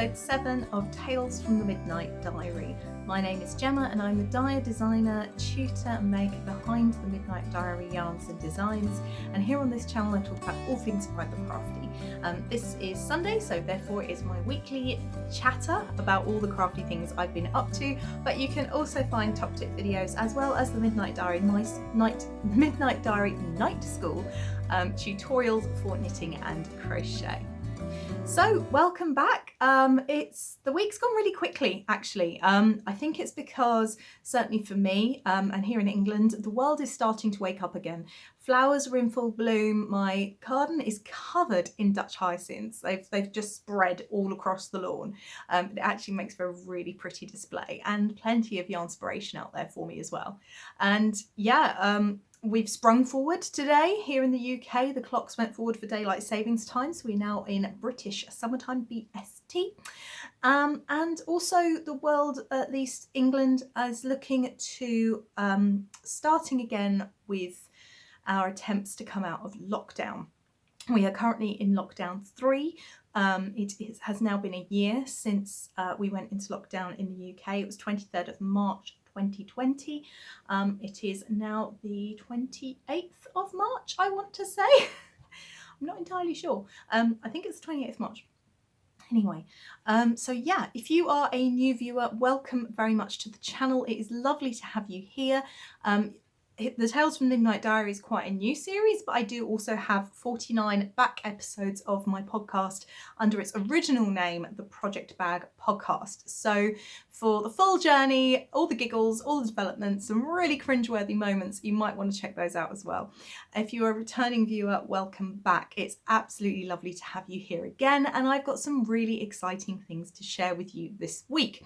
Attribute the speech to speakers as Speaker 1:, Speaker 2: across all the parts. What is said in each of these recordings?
Speaker 1: episode 7 of Tales from the Midnight Diary. My name is Gemma and I'm the dyer, designer, tutor and maker behind the Midnight Dyery Yarns and Designs, and here on this channel I talk about all things quite the crafty. This is Sunday, so therefore it is my weekly chatter about all the crafty things I've been up to, but you can also find top tip videos as well as the Midnight Dyery Night School tutorials for knitting and crochet. So welcome back. The week's gone really quickly actually. I think it's because certainly for me and here in England the world is starting to wake up again. Flowers are in full bloom. My garden is covered in Dutch hyacinths. They've just spread all across the lawn. It actually makes for a really pretty display and plenty of yarnspiration out there for me as well. And yeah, we've sprung forward today here in the UK. The clocks went forward for daylight savings time, so we're now in British summertime BST. And also the world, at least England, is looking to starting again with our attempts to come out of lockdown. We are currently in lockdown 3. It has now been a year since we went into lockdown in the UK. It was 23rd of March 2020. It is now the 28th of March, I want to say. I'm not entirely sure. I think it's the 28th of March. Anyway, so yeah, if you are a new viewer, welcome very much to the channel. It is lovely to have you here. The Tales from Midnight Diary is quite a new series, but I do also have 49 back episodes of my podcast under its original name, the Project Bag Podcast. So for the full journey, all the giggles, all the developments, some really cringeworthy moments, you might want to check those out as well. If you're a returning viewer, welcome back. It's absolutely lovely to have you here again, and I've got some really exciting things to share with you this week.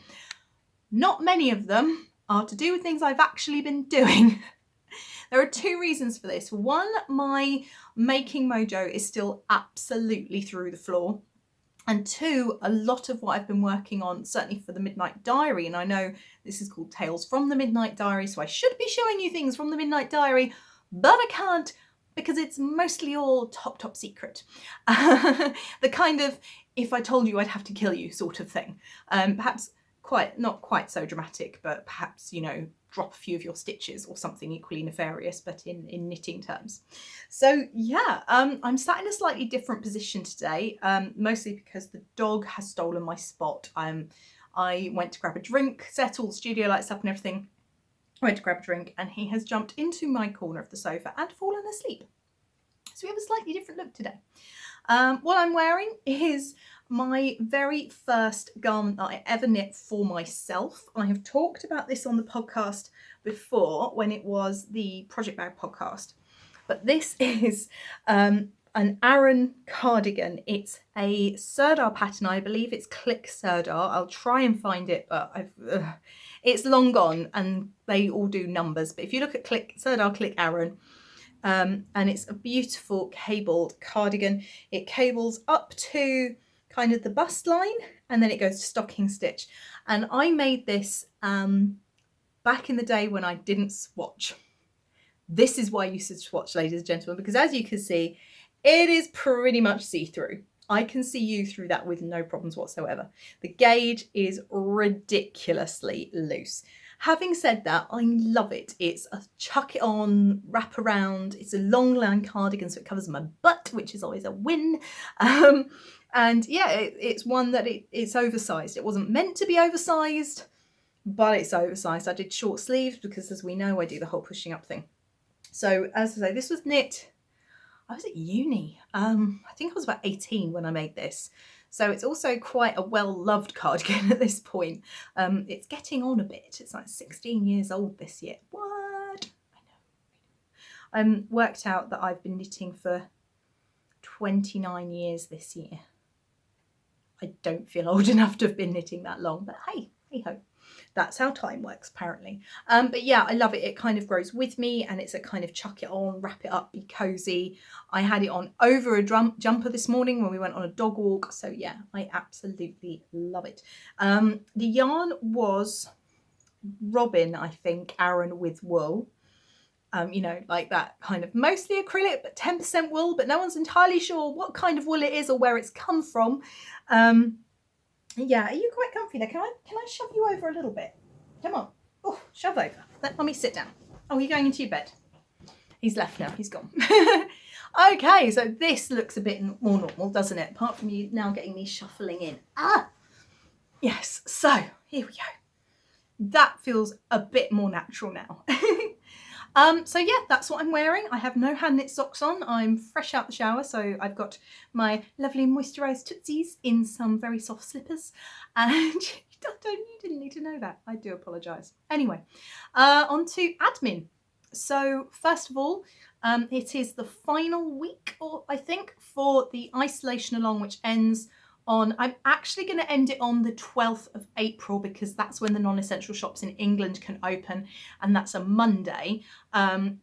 Speaker 1: Not many of them are to do with things I've actually been doing. There are 2 reasons for this. One, my making mojo is still absolutely through the floor. And 2, a lot of what I've been working on, certainly for the Midnight Diary, and I know this is called Tales from the Midnight Diary, so I should be showing you things from the Midnight Diary, but I can't because it's mostly all top secret. The kind of, if I told you I'd have to kill you sort of thing. Perhaps not quite so dramatic, but perhaps, you know, drop a few of your stitches or something equally nefarious, but in knitting terms. So yeah, I'm sat in a slightly different position today, mostly because the dog has stolen my spot. I went to grab a drink, set all the studio lights up and everything. I went to grab a drink and he has jumped into my corner of the sofa and fallen asleep. So we have a slightly different look today. What I'm wearing is my very first garment that I ever knit for myself. I have talked about this on the podcast before when it was the Project Bag podcast, but this is an Aran cardigan. It's a Serdar pattern. I believe it's Click Serdar. I'll try and find it, but it's long gone and they all do numbers. But if you look at Click Serdar, Click Aran, and it's a beautiful cabled cardigan. It cables up to kind of the bust line and then it goes to stocking stitch. And I made this back in the day when I didn't swatch. This is why you should swatch, ladies and gentlemen, because as you can see, it is pretty much see-through. I can see you through that with no problems whatsoever. The gauge is ridiculously loose. Having said that, I love it. It's a chuck it on, wrap around. It's a long line cardigan, so it covers my butt, which is always a win. And yeah, it's one that it's oversized. It wasn't meant to be oversized, but it's oversized. I did short sleeves because, as we know, I do the whole pushing up thing. So as I say, this was knit, I was at uni. I think I was about 18 when I made this. So it's also quite a well-loved cardigan at this point. It's getting on a bit. It's like 16 years old this year. What? I know. Worked out that I've been knitting for 29 years this year. I don't feel old enough to have been knitting that long, but hey ho. That's how time works apparently. But yeah, I love it. It kind of grows with me and it's a kind of chuck it on, wrap it up, be cozy. I had it on over a jumper this morning when we went on a dog walk. So yeah, I absolutely love it. The yarn was Robin, I think, Aran with wool. You know, like that kind of mostly acrylic, but 10% wool, but no one's entirely sure what kind of wool it is or where it's come from. Yeah, are you quite comfy there? Can I shove you over a little bit? Come on. Oh, shove over. Let me sit down. Oh, you're going into your bed. He's left now. He's gone. Okay, so this looks a bit more normal, doesn't it? Apart from you now getting me shuffling in. Ah! Yes, so here we go. That feels a bit more natural now. So yeah, that's what I'm wearing. I have no hand knit socks on. I'm fresh out the shower, so I've got my lovely moisturised tootsies in some very soft slippers. And you didn't need to know that. I do apologise. Anyway, on to admin. So first of all, it is the final week, or I think, for the isolation along, which ends on, I'm actually going to end it on the 12th of April because that's when the non-essential shops in England can open, and that's a Monday,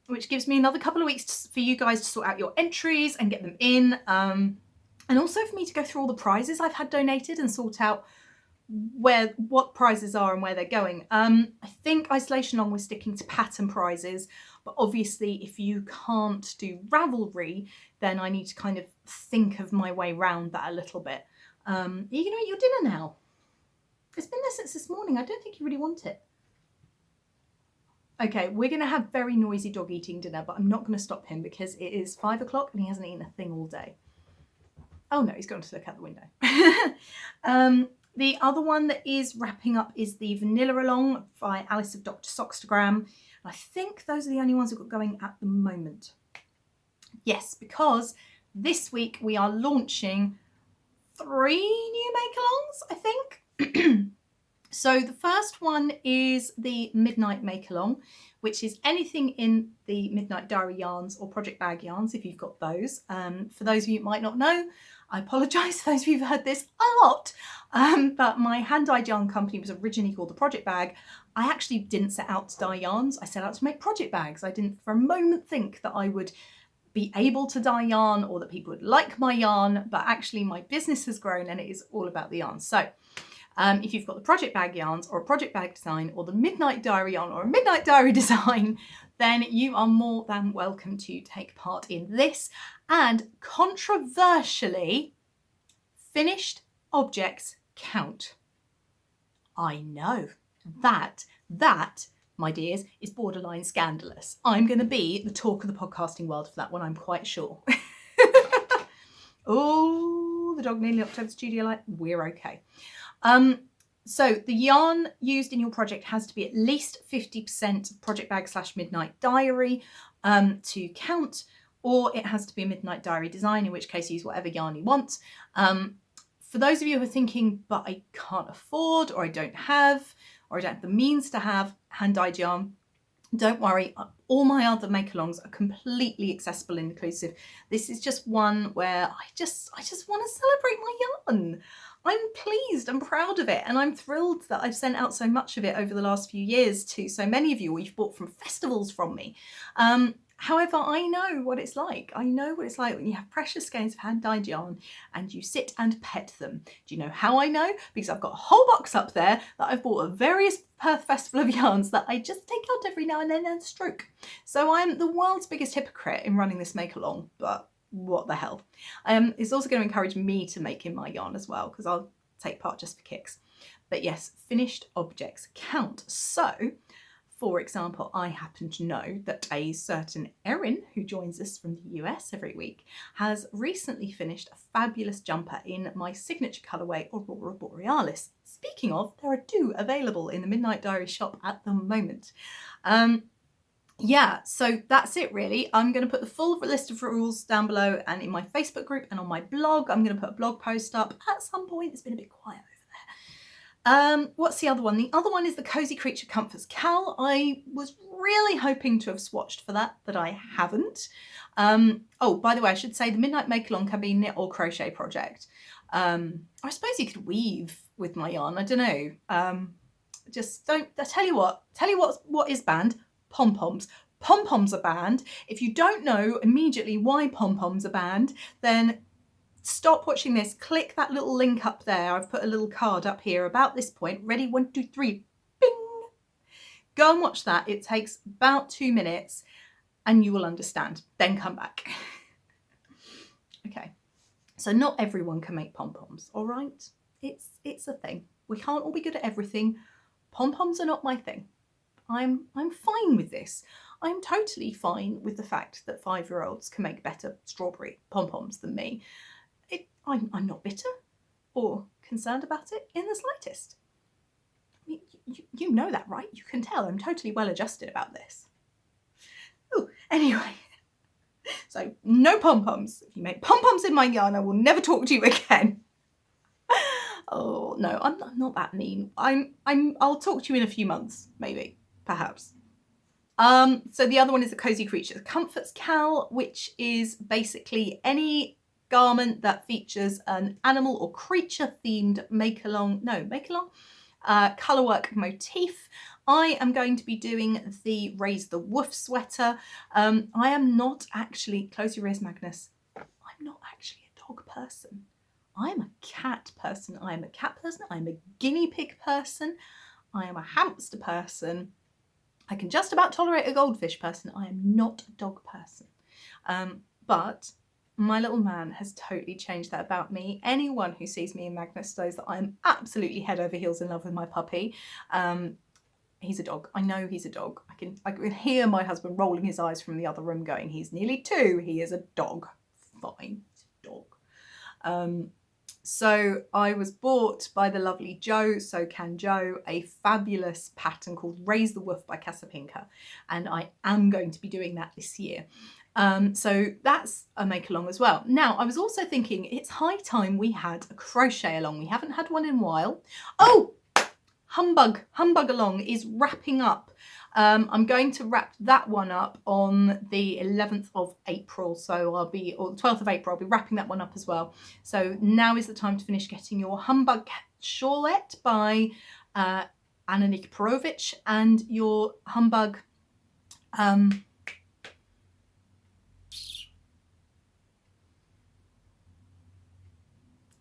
Speaker 1: which gives me another couple of weeks for you guys to sort out your entries and get them in, and also for me to go through all the prizes I've had donated and sort out what prizes are and where they're going. I think isolation along, we're sticking to pattern prizes, but obviously if you can't do Ravelry, then I need to kind of think of my way around that a little bit. Are you going to eat your dinner now? It's been there since this morning. I don't think you really want it. Okay, we're going to have very noisy dog eating dinner, but I'm not going to stop him because it is 5 o'clock and he hasn't eaten a thing all day. Oh no, he's gone to look out the window. The other one that is wrapping up is the Vanilla Along by Alice of Dr. Sockstagram. I think those are the only ones we've got going at the moment. Yes, because this week we are launching 3 new make-alongs, I think. So the first one is the Midnight Make-Along, which is anything in the Midnight Dyery Yarns or Project Bag Yarns, if you've got those. For those of you who might not know, I apologise for those of you who've heard this a lot, but my hand-dyed yarn company was originally called the Project Bag. I actually didn't set out to dye yarns, I set out to make project bags. I didn't for a moment think that I would be able to dye yarn or that people would like my yarn, but actually my business has grown and it is all about the yarn. So if you've got the Project Bag Yarns or a Project Bag design or the Midnight Dyery Yarn or a Midnight Dyery design, then you are more than welcome to take part in this. And controversially, finished objects count. I know that, my dears, is borderline scandalous. I'm going to be the talk of the podcasting world for that one, I'm quite sure. Oh, the dog nearly knocked over the studio light. We're okay. So the yarn used in your project has to be at least 50% project bag / midnight diary to count, or it has to be a midnight diary design, in which case use whatever yarn you want. For those of you who are thinking, but I can't afford, or I don't have the means to have hand-dyed yarn, don't worry, all my other make-alongs are completely accessible and inclusive. This is just one where I just want to celebrate my yarn. I'm pleased, I'm proud of it, and I'm thrilled that I've sent out so much of it over the last few years to so many of you, or you've bought from festivals from me. However, I know what it's like. I know what it's like when you have precious skeins of hand-dyed yarn and you sit and pet them. Do you know how I know? Because I've got a whole box up there that I've bought of various Perth Festival of yarns that I just take out every now and then and stroke. So I'm the world's biggest hypocrite in running this make-along, but what the hell. It's also going to encourage me to make in my yarn as well, because I'll take part just for kicks. But yes, finished objects count. So, for example, I happen to know that a certain Erin, who joins us from the US every week, has recently finished a fabulous jumper in my signature colourway, Aurora Borealis. Speaking of, there are 2 available in the Midnight Dyery shop at the moment. Yeah, so that's it really. I'm going to put the full list of rules down below and in my Facebook group and on my blog. I'm going to put a blog post up at some point. It's been a bit quiet over there. What's the other one? The other one is the Cozy Creature Comforts Cal. I was really hoping to have swatched for that, but I haven't. Oh, by the way, I should say the Midnight Make-Along can be knit or crochet project. I suppose you could weave with my yarn. I don't know. Just don't. I tell you what is banned. Pom-poms. Pom-poms are banned. If you don't know immediately why pom-poms are banned, then stop watching this. Click that little link up there. I've put a little card up here about this point. Ready? 1, 2, 3. Bing! Go and watch that. It takes about 2 minutes and you will understand. Then come back. Okay. So not everyone can make pom-poms, all right? it's a thing. We can't all be good at everything. Pom-poms are not my thing. I'm fine with this. I'm totally fine with the fact that 5-year-olds can make better strawberry pom-poms than me. I'm not bitter or concerned about it in the slightest. You know that, right? You can tell I'm totally well adjusted about this. Oh, anyway. So no pom-poms. If you make pom-poms in my yarn, I will never talk to you again. Oh no, I'm not that mean. I'll talk to you in a few months, maybe, perhaps. So the other one is a Cozy Creatures Comforts Cal, which is basically any garment that features an animal or creature themed colourwork motif. I am going to be doing the Raise the Woof sweater. I am not actually, close your ears Magnus, I'm not actually a dog person. I'm a cat person. I am a cat person. I'm a guinea pig person. I am a hamster person. I can just about tolerate a goldfish person. I am not a dog person. But my little man has totally changed that about me. Anyone who sees me in Magnus knows that I'm absolutely head over heels in love with my puppy. He's a dog. I know he's a dog. I can hear my husband rolling his eyes from the other room going, he's nearly 2. He is a dog. Fine, he's a dog. So I was bought by the lovely Jo, So Can Jo, a fabulous pattern called Raise the Woof by Casapinka. And I am going to be doing that this year. So that's a make along as well. Now, I was also thinking it's high time we had a crochet along. We haven't had one in a while. Oh, Humbug along is wrapping up. I'm going to wrap that one up on the 11th of April. So or the 12th of April, I'll be wrapping that one up as well. So now is the time to finish getting your Humbug Shawlette by Anna Nikiforovich and your Humbug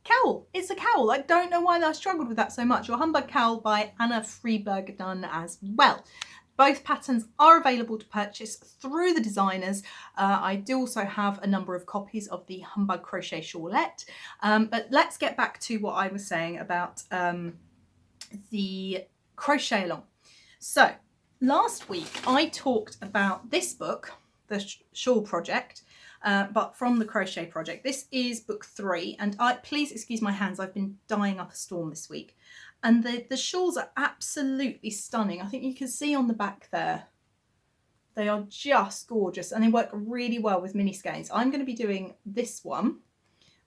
Speaker 1: cowl. It's a cowl. I don't know why I struggled with that so much. Your Humbug Cowl by Anna Freeberg done as well. Both patterns are available to purchase through the designers. I do also have a number of copies of the Humbug Crochet Shawlette. But let's get back to what I was saying about the crochet along. So last week I talked about this book, the Shawl Project, but from the Crochet Project. This is book 3, and please excuse my hands, I've been dyeing up a storm this week. And the shawls are absolutely stunning. I think you can see on the back there, they are just gorgeous and they work really well with mini skeins. I'm going to be doing this one,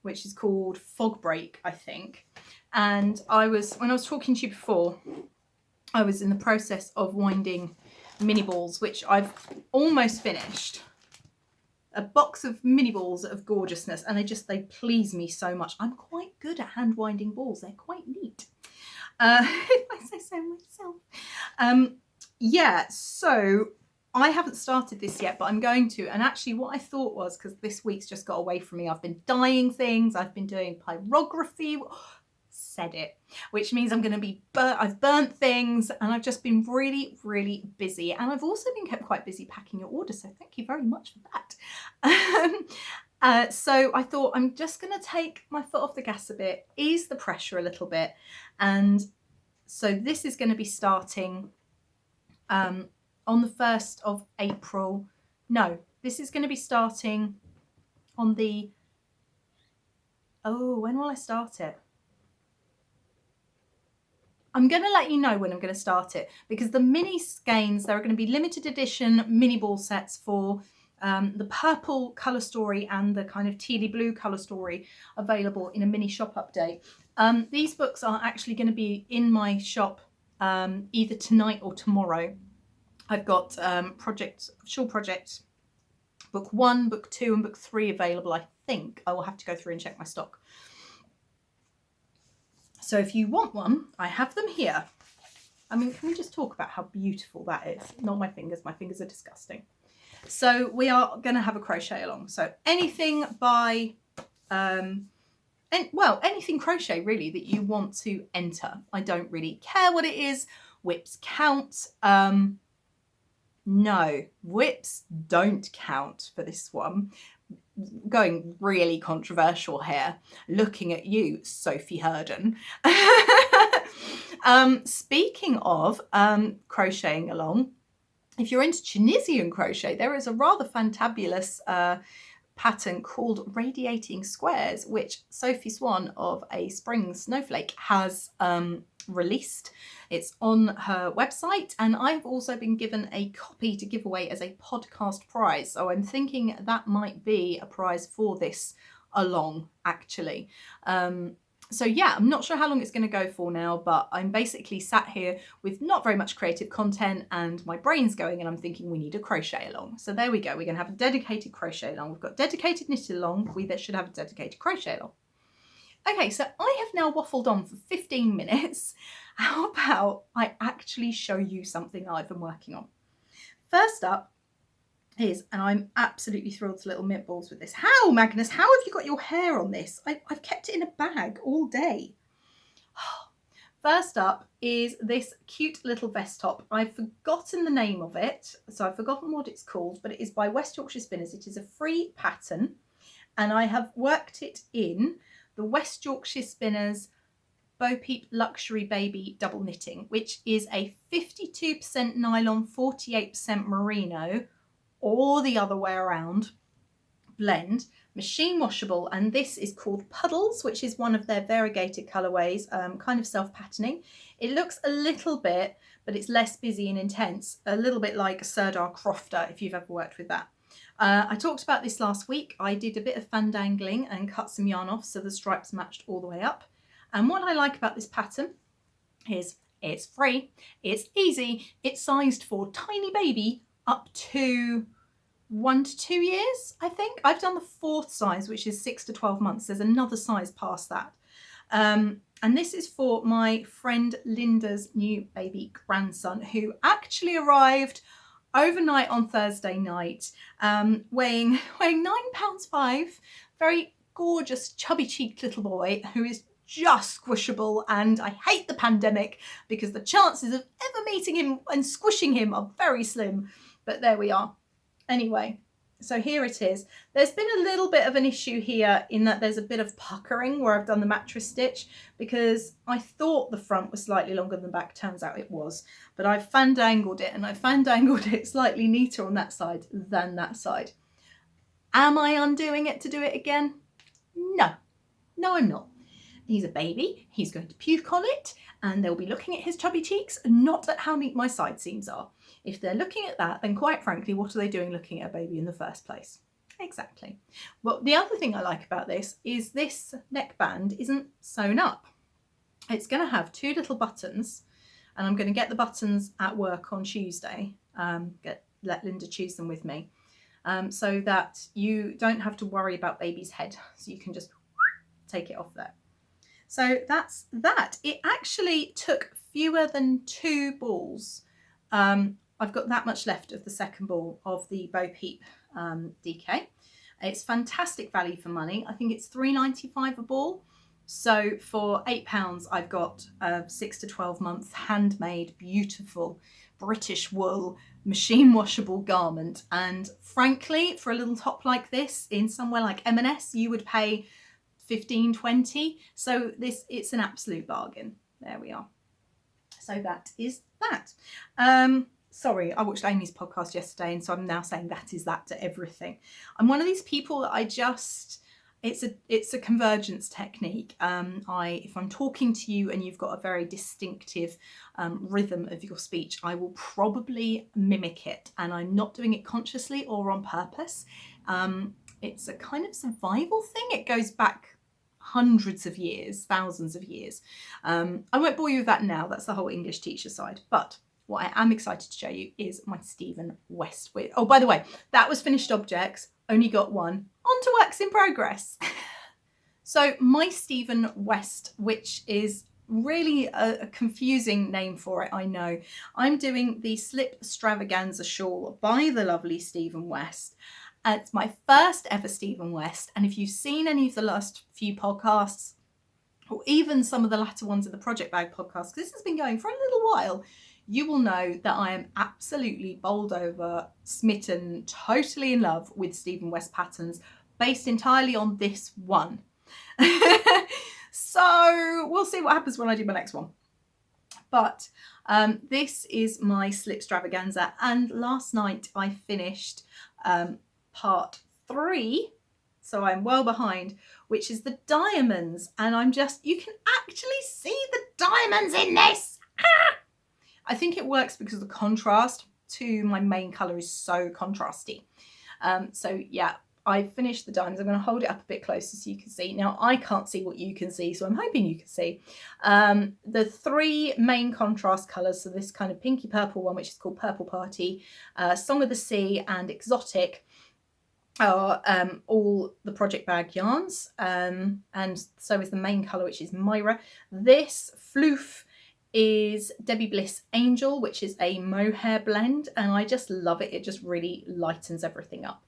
Speaker 1: which is called Fog Break, I think. And when I was talking to you before, I was in the process of winding mini balls, which I've almost finished. A box of mini balls of gorgeousness, and they please me so much. I'm quite good at hand winding balls. They're quite neat. If I say so myself. Yeah, so I haven't started this yet, but I'm going to. And actually what I thought was, because this week's just got away from me, I've been dyeing things, I've been doing pyrography, said it, which means I'm going to be I've burnt things, and I've just been really, really busy. And I've also been kept quite busy packing your order, so thank you very much for that. So I thought I'm just going to take my foot off the gas a bit, ease the pressure a little bit. And so this is going to be starting on the 1st of April. No, this is going to be starting on the, when will I start it? I'm going to let you know when I'm going to start it, because the mini skeins, there are going to be limited edition mini ball sets for the purple colour story and the kind of tealy blue colour story available in a mini shop update. These books are actually going to be in my shop either tonight or tomorrow. I've got Shawl Project book 1, book 2 and book 3 available. I think I will have to go through and check my stock. So if you want one, I have them here. I mean, can we just talk about how beautiful that is? Not my fingers are disgusting. So we are going to have a crochet along. So anything by, anything crochet really that you want to enter. I don't really care what it is. Whips count. No, whips don't count for this one. going really controversial here, looking at you, Sophie Herden. Speaking of crocheting along, if you're into Tunisian crochet, there is a rather fantabulous pattern called Radiating Squares, which Sophie Swan of A Spring Snowflake has released. It's on her website, and I've also been given a copy to give away as a podcast prize. So I'm thinking that might be a prize for this along, actually. So yeah, I'm not sure how long it's going to go for now, but I'm basically sat here with not very much creative content and my brain's going, and I'm thinking we need a crochet along. So there we go. We're going to have a dedicated crochet along. We've got dedicated knitted along. We should have a dedicated crochet along. Okay, so I have now waffled on for 15 minutes. How about I actually show you something I've been working on? First up is, and I'm absolutely thrilled to little mint balls with this. How, Magnus, how have you got your hair on this? I've kept it in a bag all day. First up is this cute little vest top. I've forgotten the name of it, so I've forgotten what it's called, but it is by West Yorkshire Spinners. It is a free pattern, and I have worked it in the West Yorkshire Spinners Bo Peep Luxury Baby Double Knitting, which is a 52% nylon, 48% merino, or the other way around blend, machine washable, and this is called Puddles, which is one of their variegated colorways, kind of self-patterning. It looks a little bit, but it's less busy and intense, a little bit like a Sirdar Crofter, if you've ever worked with that. I talked about this last week. I did a bit of fandangling and cut some yarn off so the stripes matched all the way up. And what I like about this pattern is it's free, it's easy, it's sized for tiny baby up to 1 to 2 years, I think. I've done the 4th size, which is 6 to 12 months. There's another size past that. And this is for my friend Linda's new baby grandson, who actually arrived overnight on Thursday night, weighing £9.5, very gorgeous, chubby-cheeked little boy who is just squishable, and I hate the pandemic because the chances of ever meeting him and squishing him are very slim, but there we are. Anyway, so here it is. There's been a little bit of an issue here in that there's a bit of puckering where I've done the mattress stitch, because I thought the front was slightly longer than the back. Turns out it was, but I've fandangled it, and I fandangled it slightly neater on that side than that side. Am I undoing it to do it again? No, I'm not. He's a baby, he's going to puke on it, and they'll be looking at his chubby cheeks, not at how neat my side seams are. If they're looking at that, then quite frankly, what are they doing looking at a baby in the first place? Exactly. Well, the other thing I like about this is this neckband isn't sewn up. It's going to have 2 little buttons, and I'm going to get the buttons at work on Tuesday, let Linda choose them with me, so that you don't have to worry about baby's head, so you can just take it off there. So that's that. It actually took fewer than 2 balls. I've got that much left of the second ball of the Bo Peep DK. It's fantastic value for money. I think it's £3.95 a ball. So for £8, I've got a 6 to 12 month handmade, beautiful British wool, machine washable garment. And frankly, for a little top like this in somewhere like M&S, you would pay 15, 20. So it's an absolute bargain. There we are. So that is that. Sorry, I watched Amy's podcast yesterday, and so I'm now saying that is that to everything. I'm one of these people that it's a convergence technique. If I'm talking to you and you've got a very distinctive rhythm of your speech, I will probably mimic it, and I'm not doing it consciously or on purpose. It's a kind of survival thing. It goes back hundreds of years, thousands of years. I won't bore you with that now. That's the whole English teacher side. But what I am excited to show you is my Stephen West. Oh, by the way, that was finished objects. Only got one. On to works in progress. So my Stephen West, which is really a confusing name for it, I know. I'm doing the Slip Extravaganza shawl by the lovely Stephen West. It's my first ever Stephen West, and if you've seen any of the last few podcasts, or even some of the latter ones of the Project Bag podcast, because this has been going for a little while, you will know that I am absolutely bowled over, smitten, totally in love with Stephen West patterns based entirely on this one. So we'll see what happens when I do my next one. But this is my slip extravaganza, and last night I finished part 3, so I'm well behind, which is the diamonds, and you can actually see the diamonds in this. I think it works because the contrast to my main colour is so contrasty. So yeah, I finished the diamonds. I'm going to hold it up a bit closer so you can see. Now, I can't see what you can see, so I'm hoping you can see. The 3 main contrast colours, so this kind of pinky purple one, which is called Purple Party, Song of the Sea and Exotic, are all the Project Bag yarns, and so is the main colour, which is Myra. This floof is Debbie Bliss Angel, which is a mohair blend, and I just love it. It just really lightens everything up.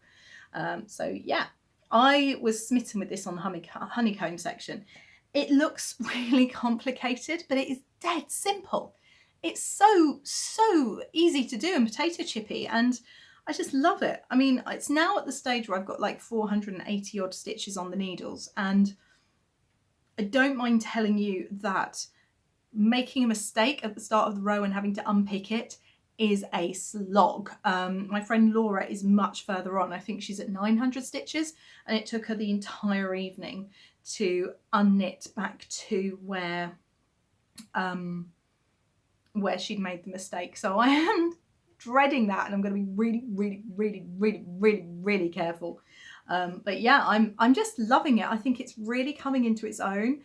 Speaker 1: So yeah, I was smitten with this on the honeycomb section. It looks really complicated, but it is dead simple. It's so easy to do and potato chippy, and I just love it. I mean, it's now at the stage where I've got like 480 odd stitches on the needles, and I don't mind telling you that making a mistake at the start of the row and having to unpick it is a slog. My friend Laura is much further on. I think she's at 900 stitches, and it took her the entire evening to unknit back to where she'd made the mistake. So I am dreading that, and I'm going to be really careful. But yeah, I'm just loving it. I think it's really coming into its own.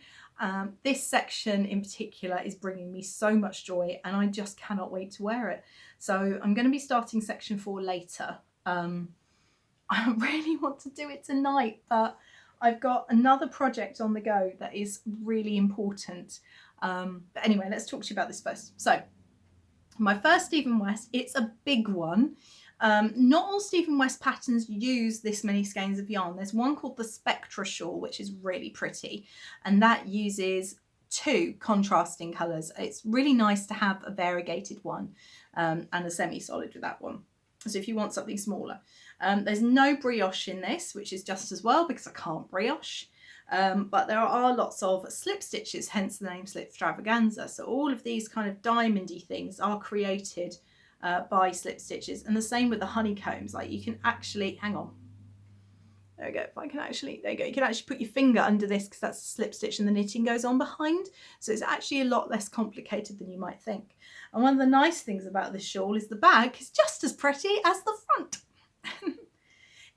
Speaker 1: This section in particular is bringing me so much joy, and I just cannot wait to wear it. So I'm going to be starting section 4 later. I really want to do it tonight, but I've got another project on the go that is really important. But anyway, let's talk to you about this first. So my first Stephen West, it's a big one. Not all Stephen West patterns use this many skeins of yarn. There's one called the Spectra Shawl, which is really pretty, and that uses 2 contrasting colours. It's really nice to have a variegated one, and a semi-solid with that one. So if you want something smaller. There's no brioche in this, which is just as well because I can't brioche. But there are lots of slip stitches, hence the name Slip Extravaganza. So all of these kind of diamondy things are created by slip stitches, and the same with the honeycombs. Like, you can actually, hang on, there we go, if I can actually, there you go, you can actually put your finger under this because that's a slip stitch and the knitting goes on behind, so it's actually a lot less complicated than you might think. And one of the nice things about this shawl is the back is just as pretty as the front.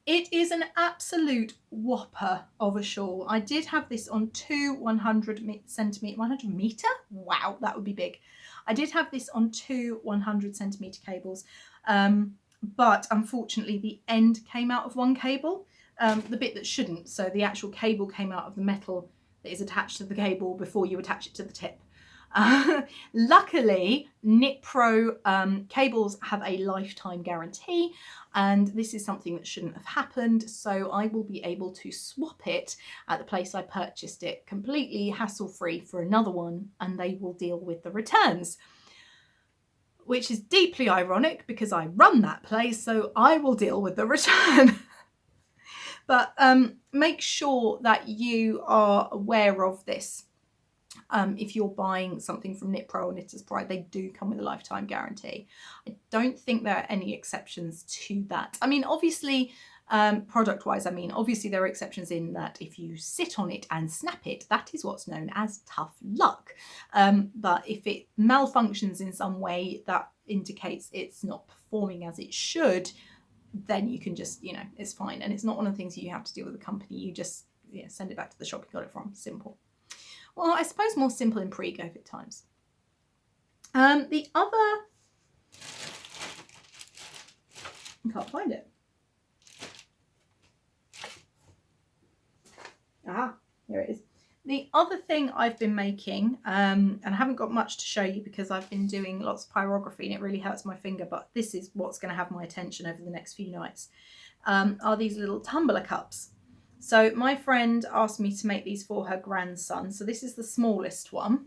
Speaker 1: It is an absolute whopper of a shawl. I did have this on 2 100 metre? Wow, that would be big. I did have this on 2 100 centimetre cables, but unfortunately the end came out of one cable, the bit that shouldn't. So the actual cable came out of the metal that is attached to the cable before you attach it to the tip. Luckily, KnitPro cables have a lifetime guarantee, and this is something that shouldn't have happened, so I will be able to swap it at the place I purchased it completely hassle-free for another one, and they will deal with the returns, which is deeply ironic because I run that place, so I will deal with the return. But make sure that you are aware of this. If you're buying something from KnitPro or Knitter's Pride, they do come with a lifetime guarantee. I don't think there are any exceptions to that. I mean, obviously, product-wise, obviously there are exceptions in that if you sit on it and snap it, that is what's known as tough luck. But if it malfunctions in some way that indicates it's not performing as it should, then you can just, it's fine. And it's not one of the things you have to deal with the company. You just send it back to the shop you got it from. Simple. Well, I suppose more simple in pre-COVID times. The other, I can't find it. Here it is. The other thing I've been making, and I haven't got much to show you because I've been doing lots of pyrography and it really hurts my finger, but this is what's going to have my attention over the next few nights, are these little tumbler cups. So my friend asked me to make these for her grandson. So this is the smallest one.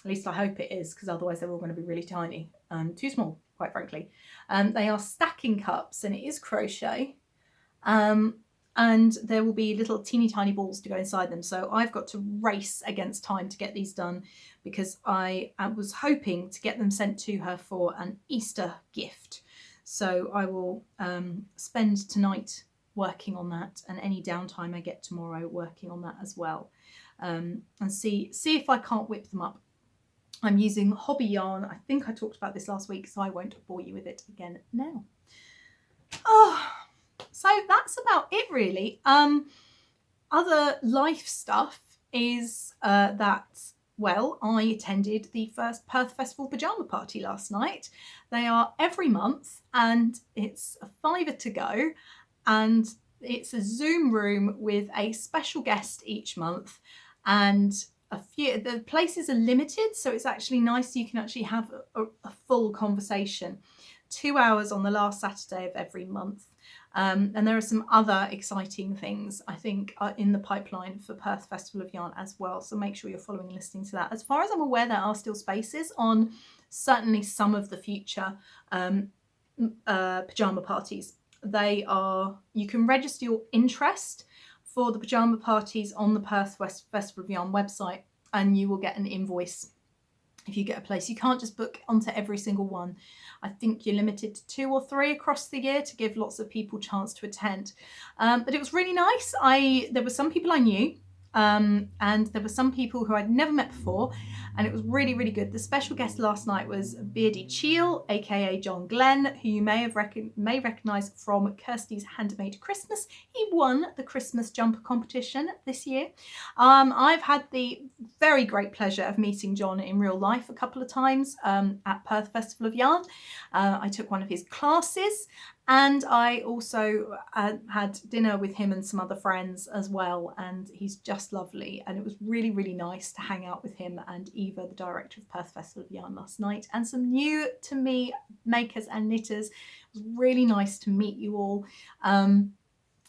Speaker 1: At least I hope it is, because otherwise they're all going to be really tiny and too small, quite frankly. They are stacking cups, and it is crochet. And there will be little teeny tiny balls to go inside them. So I've got to race against time to get these done, because I was hoping to get them sent to her for an Easter gift. So I will spend tonight working on that, and any downtime I get tomorrow working on that as well, and see if I can't whip them up. I'm using hobby yarn. I think I talked about this last week, so I won't bore you with it again now. Oh, so that's about it really. Other life stuff is that, well, I attended the first Perth Festival pyjama party last night. They are every month, and it's a £5 to go, and it's a Zoom room with a special guest each month, and the places are limited, so it's actually nice. You can actually have a full conversation. 2 hours on the last Saturday of every month. And there are some other exciting things, I think, in the pipeline for Perth Festival of Yarn as well. So make sure you're following and listening to that. As far as I'm aware, there are still spaces on certainly some of the future pyjama parties. You can register your interest for the pyjama parties on the Perth Festival of Yarn website, and you will get an invoice if you get a place. You can't just book onto every single one. I think you're limited to 2 or 3 across the year to give lots of people chance to attend. But it was really nice. There were some people I knew, and there were some people who I'd never met before, and it was really, really good. The special guest last night was Beardy Cheel, aka John Glenn, who you may recognise from Kirsty's Handmade Christmas. He won the Christmas jumper competition this year. I've had the very great pleasure of meeting John in real life a couple of times at Perth Festival of Yarn. I took one of his classes, and I also had dinner with him and some other friends as well, and he's just lovely. And it was really, really nice to hang out with him and Eva, the director of Perth Festival of Yarn, last night, and some new to me makers and knitters. It was really nice to meet you all.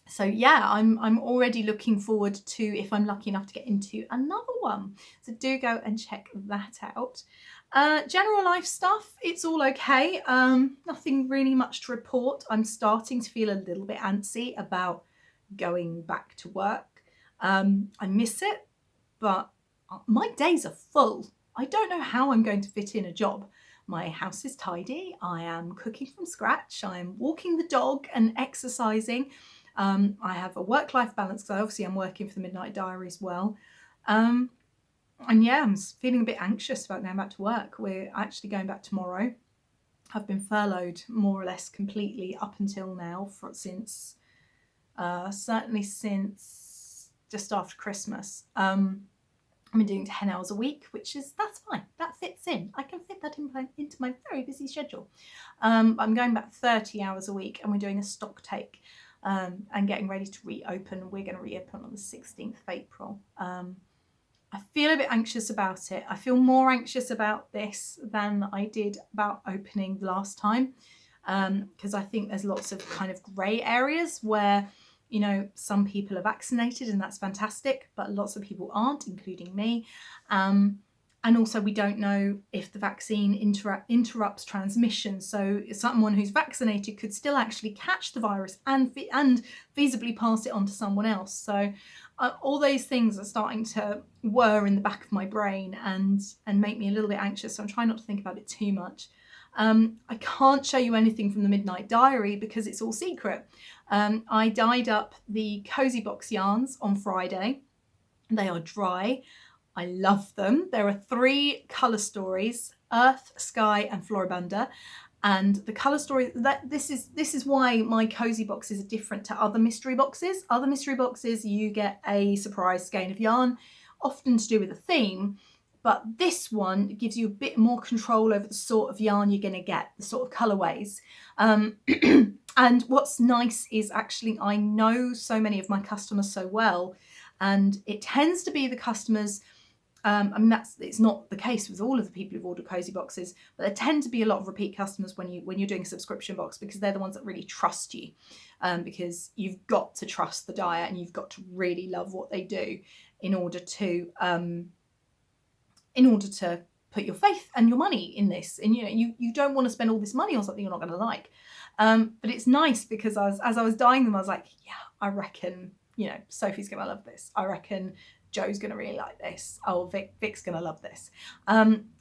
Speaker 1: So yeah, I'm already looking forward to, if I'm lucky enough to get into another one. So do go and check that out. General life stuff, it's all okay. Nothing really much to report. I'm starting to feel a little bit antsy about going back to work. I miss it, but my days are full. I don't know how I'm going to fit in a job. My house is tidy. I am cooking from scratch. I am walking the dog and exercising. I have a work-life balance, because obviously I'm working for the Midnight Dyery as well. And yeah, I'm feeling a bit anxious about going back to work. We're actually going back tomorrow. I've been furloughed more or less completely up until now, certainly since just after Christmas. I've been doing 10 hours a week, that's fine. That fits in. I can fit that into my very busy schedule. I'm going back 30 hours a week, and we're doing a stock take and getting ready to reopen. We're going to reopen on the 16th of April. I feel a bit anxious about it. I feel more anxious about this than I did about opening last time, because I think there's lots of kind of grey areas where, you know, some people are vaccinated, and that's fantastic, but lots of people aren't, including me. And also we don't know if the vaccine interrupts transmission. So someone who's vaccinated could still actually catch the virus and feasibly pass it on to someone else. So all those things are starting to whir in the back of my brain and make me a little bit anxious. So I'm trying not to think about it too much. I can't show you anything from the Midnight Dyery because it's all secret. I dyed up the Cozy Box yarns on Friday. They are dry. I love them. There are 3 colour stories: Earth, Sky and Floribunda. And the colour story, this is why my Cozy boxes are different to other mystery boxes. Other mystery boxes, you get a surprise skein of yarn, often to do with a theme. But this one gives you a bit more control over the sort of yarn you're going to get, the sort of colourways. And what's nice is actually I know so many of my customers so well, and it tends to be the customers. I mean, it's not the case with all of the people who've ordered Cozy boxes, but there tend to be a lot of repeat customers when you're doing a subscription box, because they're the ones that really trust you, because you've got to trust the dyer and you've got to really love what they do in order to put your faith and your money in this, and you don't want to spend all this money on something you're not going to like. But it's nice because as I was dyeing them, I was like, yeah, I reckon Sophie's going to love this. I reckon Joe's going to really like this. Oh, Vic's going to love this.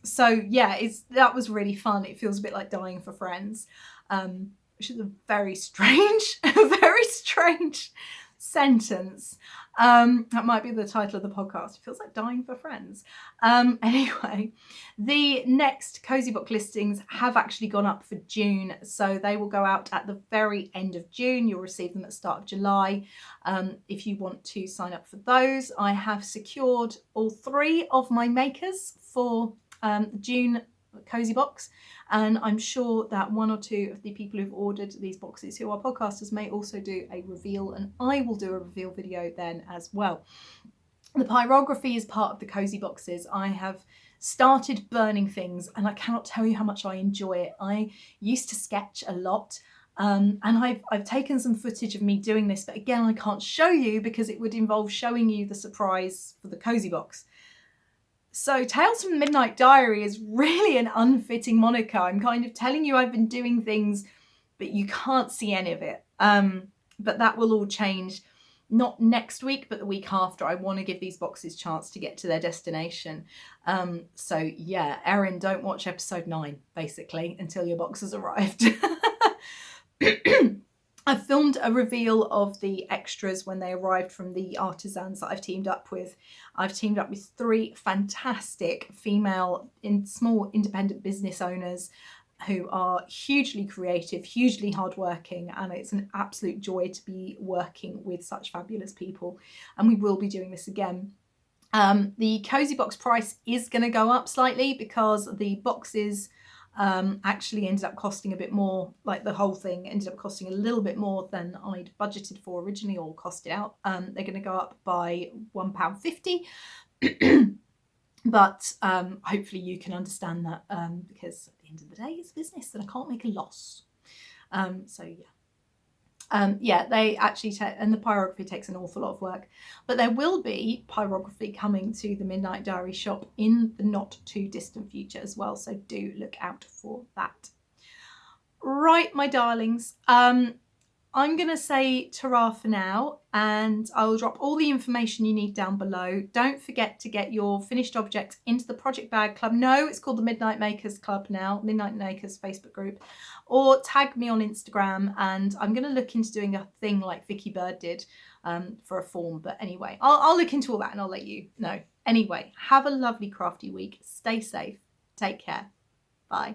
Speaker 1: So yeah, that was really fun. It feels a bit like dyeing for friends, which is a very strange sentence. That might be the title of the podcast. It feels like dying for friends. Anyway, the next Cozy Book listings have actually gone up for June, so they will go out at the very end of June. You'll receive them at the start of July. If you want to sign up for those, I have secured all 3 of my makers for June Cozy Box, and I'm sure that 1 or 2 of the people who've ordered these boxes who are podcasters may also do a reveal, and I will do a reveal video then as well. The pyrography is part of the Cozy Boxes. I have started burning things and I cannot tell you how much I enjoy it. I used to sketch a lot, and I've taken some footage of me doing this, but again I can't show you because it would involve showing you the surprise for the Cozy Box. So Tales from the Midnight Diary is really an unfitting moniker. I'm kind of telling you I've been doing things, but you can't see any of it. But that will all change, not next week, but the week after. I want to give these boxes a chance to get to their destination. So yeah, Erin, don't watch episode 9, basically, until your box has arrived. I filmed a reveal of the extras when they arrived from the artisans that I've teamed up with. I've teamed up with 3 fantastic female small independent business owners who are hugely creative, hugely hardworking, and it's an absolute joy to be working with such fabulous people. And we will be doing this again. The Cozy Box price is going to go up slightly because the boxes actually ended up costing a bit more. Like the whole thing ended up costing a little bit more than I'd budgeted for originally or costed out. They're going to go up by £1.50. But hopefully you can understand that, because at the end of the day it's business and I can't make a loss. So yeah. Yeah, they actually and the pyrography takes an awful lot of work, but there will be pyrography coming to the Midnight Dyery shop in the not too distant future as well, so do look out for that. Right, my darlings, I'm going to say ta-ra for now, and I will drop all the information you need down below. Don't forget to get your finished objects into the Project Bag Club. No, it's called the Midnight Makers Club now, Midnight Makers Facebook group. Or tag me on Instagram, and I'm going to look into doing a thing like Vicky Bird did for a form. But anyway, I'll look into all that and I'll let you know. Anyway, have a lovely crafty week. Stay safe. Take care. Bye.